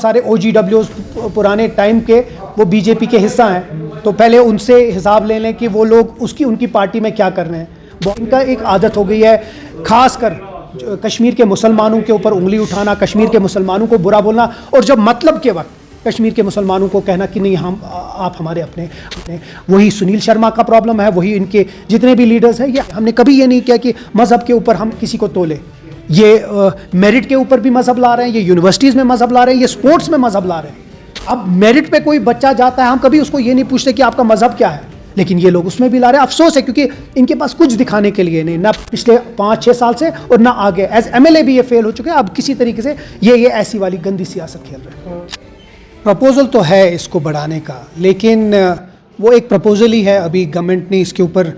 سارے OGWs پرانے time کے وہ بی جے پی کے حصہ ہیں، تو پہلے ان سے حساب لے لیں کہ وہ لوگ ان کی پارٹی میں کیا کر رہے ہیں۔ ان کا ایک عادت ہو گئی ہے خاص کر کشمیر کے مسلمانوں کے اوپر انگلی اٹھانا، کشمیر کے مسلمانوں کو برا بولنا، اور جب مطلب کے وقت کشمیر کے مسلمانوں کو کہنا کہ نہیں آپ ہمارے اپنے وہی سنیل شرما کا پرابلم ہے، وہی ان کے جتنے بھی لیڈرز ہیں۔ یہ ہم نے کبھی یہ نہیں کیا کہ مذہب کے اوپر ہم کسی کو تولے، یہ میرٹ کے اوپر بھی مذہب لا رہے ہیں، یہ یونیورسٹیز میں مذہب لا رہے ہیں، یہ سپورٹس میں مذہب لا رہے ہیں۔ اب میرٹ پہ کوئی بچہ جاتا ہے، ہم کبھی اس کو یہ نہیں پوچھتے کہ آپ کا مذہب کیا ہے، لیکن یہ لوگ اس میں بھی لا رہے ہیں۔ افسوس ہے کیونکہ ان کے پاس کچھ دکھانے کے لیے نہیں، نہ پچھلے 5-6 سال سے اور نہ آگے۔ ایز MLA بھی یہ فیل ہو چکے ہیں، اب کسی طریقے سے یہ ایسی والی گندی سیاست کھیل رہے ہیں۔ پرپوزل تو ہے اس کو بڑھانے کا، لیکن وہ ایک پرپوزل ہی ہے، ابھی گورنمنٹ نے اس کے اوپر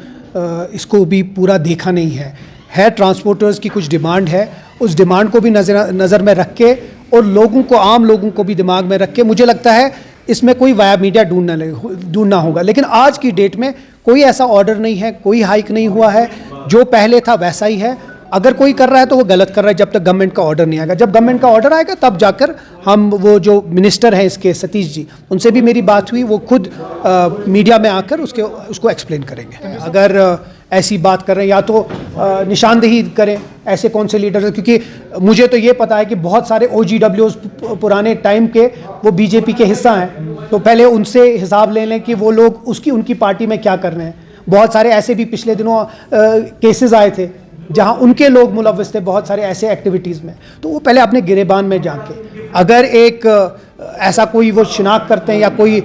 اس کو بھی پورا دیکھا نہیں ہے۔ ٹرانسپورٹرز کی کچھ ڈیمانڈ ہے، اس ڈیمانڈ کو بھی نظر میں رکھ کے اور لوگوں کو، عام لوگوں کو بھی دماغ میں رکھ کے مجھے لگتا ہے اس میں کوئی ویا میڈیا ڈھونڈنا ہوگا۔ لیکن آج کی ڈیٹ میں کوئی ایسا آرڈر نہیں ہے، کوئی ہائیک نہیں ہوا ہے، جو پہلے تھا ویسا ہی ہے۔ اگر کوئی کر رہا ہے تو وہ غلط کر رہا ہے جب تک گورنمنٹ کا آرڈر نہیں آئے گا۔ جب گورنمنٹ کا آرڈر آئے گا تب جا کر ہم، وہ جو منسٹر ہیں اس کے ستیش جی، ان سے بھی میری بات ہوئی، وہ خود میڈیا میں آ کر اس کو ایکسپلین کریں گے۔ اگر ایسی بات کر رہے ہیں یا تو نشاندہی کریں ایسے کون سے لیڈر، کیونکہ مجھے تو یہ پتا ہے کہ بہت سارے OGWs پرانے ٹائم کے وہ بی جے پی کے حصہ ہیں، تو پہلے ان سے حساب لے لیں کہ وہ لوگ ان کی پارٹی میں کیا کر رہے ہیں۔ بہت سارے ایسے بھی پچھلے دنوں کیسز آئے تھے جہاں ان کے لوگ ملوث تھے بہت سارے ایسے ایکٹیویٹیز میں، تو وہ پہلے اپنے گریبان میں جا کے اگر ایک ایسا کوئی وہ شناخت کرتے ہیں یا کوئی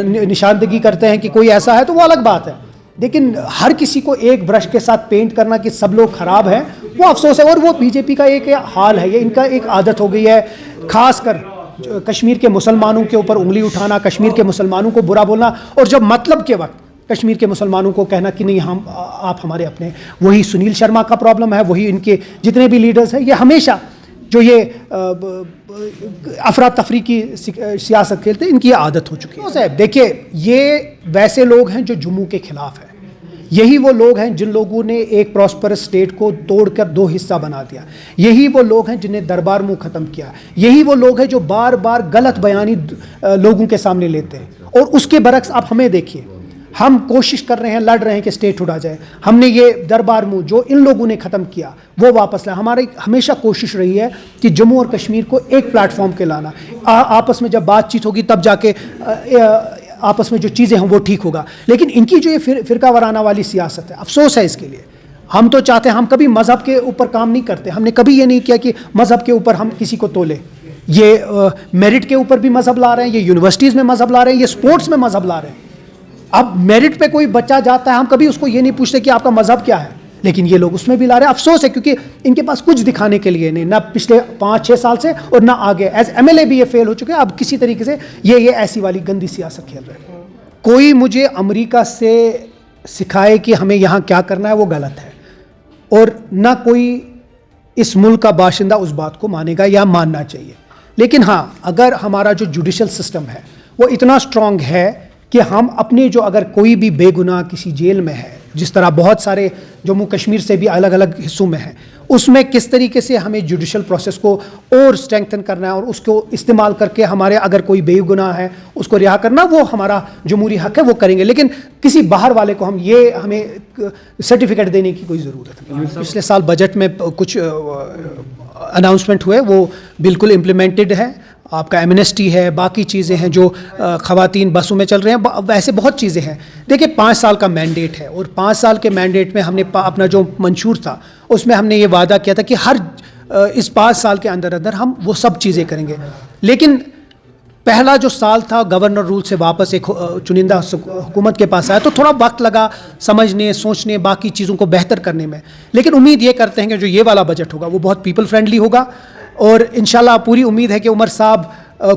نشاندہی کرتے ہیں کہ کوئی ایسا ہے تو وہ الگ بات ہے، لیکن ہر کسی کو ایک برش کے ساتھ پینٹ کرنا کہ سب لوگ خراب ہیں، وہ افسوس ہے۔ اور وہ بی جے پی کا ایک حال ہے، یہ ان کا ایک عادت ہو گئی ہے خاص کر کشمیر کے مسلمانوں کے اوپر انگلی اٹھانا، کشمیر کے مسلمانوں کو برا بولنا، اور جب مطلب کے وقت کشمیر کے مسلمانوں کو کہنا کہ نہیں آپ ہمارے اپنے، وہی سنیل شرما کا پرابلم ہے، وہی ان کے جتنے بھی لیڈرز ہیں۔ یہ ہمیشہ جو یہ افراتفری کی سیاست کھیلتے ہیں، ان کی عادت ہو چکی ہے۔ دیکھیے، یہ ویسے لوگ ہیں جو جموں کے خلاف ہیں، یہی وہ لوگ ہیں جن لوگوں نے ایک پراسپرس اسٹیٹ کو توڑ کر 2 حصہ بنا دیا، یہی وہ لوگ ہیں جنہیں دربار منہ ختم کیا، یہی وہ لوگ ہیں جو بار بار غلط بیانی لوگوں کے سامنے لیتے ہیں۔ اور اس کے برعکس آپ ہمیں دیکھیے، ہم کوشش کر رہے ہیں، لڑ رہے ہیں کہ اسٹیٹ ہوڈ آ جائے۔ ہم نے یہ دربار منہ جو ان لوگوں نے ختم کیا وہ واپس لائے۔ ہماری ہمیشہ کوشش رہی ہے کہ جموں اور کشمیر کو ایک پلیٹ فارم کے لانا، آپس میں جب بات چیت ہوگی تب جا کے آپس میں جو چیزیں ہیں وہ ٹھیک ہوگا۔ لیکن ان کی جو یہ فرقہ وارانہ والی سیاست ہے، افسوس ہے اس کے لیے۔ ہم تو چاہتے ہیں، ہم کبھی مذہب کے اوپر کام نہیں کرتے، ہم نے کبھی یہ نہیں کیا کہ مذہب کے اوپر ہم کسی کو تولے، یہ میرٹ کے اوپر بھی مذہب لا رہے ہیں، یہ یونیورسٹیز میں مذہب لا رہے ہیں، یہ سپورٹس میں مذہب لا رہے ہیں۔ اب میرٹ پہ کوئی بچہ جاتا ہے، ہم کبھی اس کو یہ نہیں پوچھتے کہ آپ کا مذہب کیا ہے، لیکن یہ لوگ اس میں بھی لا رہے ہیں۔ افسوس ہے کیونکہ ان کے پاس کچھ دکھانے کے لیے نہیں، نہ پچھلے 5-6 سال سے اور نہ آگے۔ ایز MLA بھی یہ فیل ہو چکے ہیں، اب کسی طریقے سے یہ ایسی والی گندی سیاست کھیل رہے ہیں۔ کوئی مجھے امریکہ سے سکھائے کہ ہمیں یہاں کیا کرنا ہے، وہ غلط ہے، اور نہ کوئی اس ملک کا باشندہ اس بات کو مانے گا یا ماننا چاہیے۔ لیکن ہاں، اگر ہمارا جو جوڈیشل سسٹم ہے وہ اتنا اسٹرانگ ہے کہ ہم اپنے جو، اگر کوئی بھی بے گناہ کسی جیل میں ہے، جس طرح بہت سارے جموں کشمیر سے بھی الگ الگ حصوں میں ہیں، اس میں کس طریقے سے ہمیں جوڈیشل پروسیس کو اور اسٹرینگتھن کرنا ہے اور اس کو استعمال کر کے ہمارے، اگر کوئی بے گناہ ہے اس کو رہا کرنا، وہ ہمارا جمہوری حق ہے، وہ کریں گے۔ لیکن کسی باہر والے کو ہمیں سرٹیفکیٹ دینے کی کوئی ضرورت نہیں۔ پچھلے سال بجٹ میں کچھ اناؤنسمنٹ ہوئے، وہ بالکل امپلیمنٹڈ ہے۔ آپ کا ایمنسٹی ہے، باقی چیزیں ہیں جو خواتین بسوں میں چل رہے ہیں، ویسے بہت چیزیں ہیں۔ دیکھیں، 5 سال کا مینڈیٹ ہے، اور 5 سال کے مینڈیٹ میں ہم نے اپنا جو منشور تھا اس میں ہم نے یہ وعدہ کیا تھا کہ ہر اس 5 سال کے اندر ہم وہ سب چیزیں کریں گے۔ لیکن پہلا جو سال تھا گورنر رول سے واپس ایک چنندہ حکومت کے پاس آیا، تو تھوڑا وقت لگا سمجھنے، سوچنے، باقی چیزوں کو بہتر کرنے میں۔ لیکن امید یہ کرتے ہیں کہ جو یہ والا بجٹ ہوگا وہ بہت پیپل فرینڈلی ہوگا، اور انشاءاللہ پوری امید ہے کہ عمر صاحب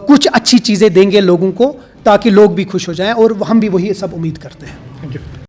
کچھ اچھی چیزیں دیں گے لوگوں کو، تاکہ لوگ بھی خوش ہو جائیں، اور ہم بھی وہی سب امید کرتے ہیں۔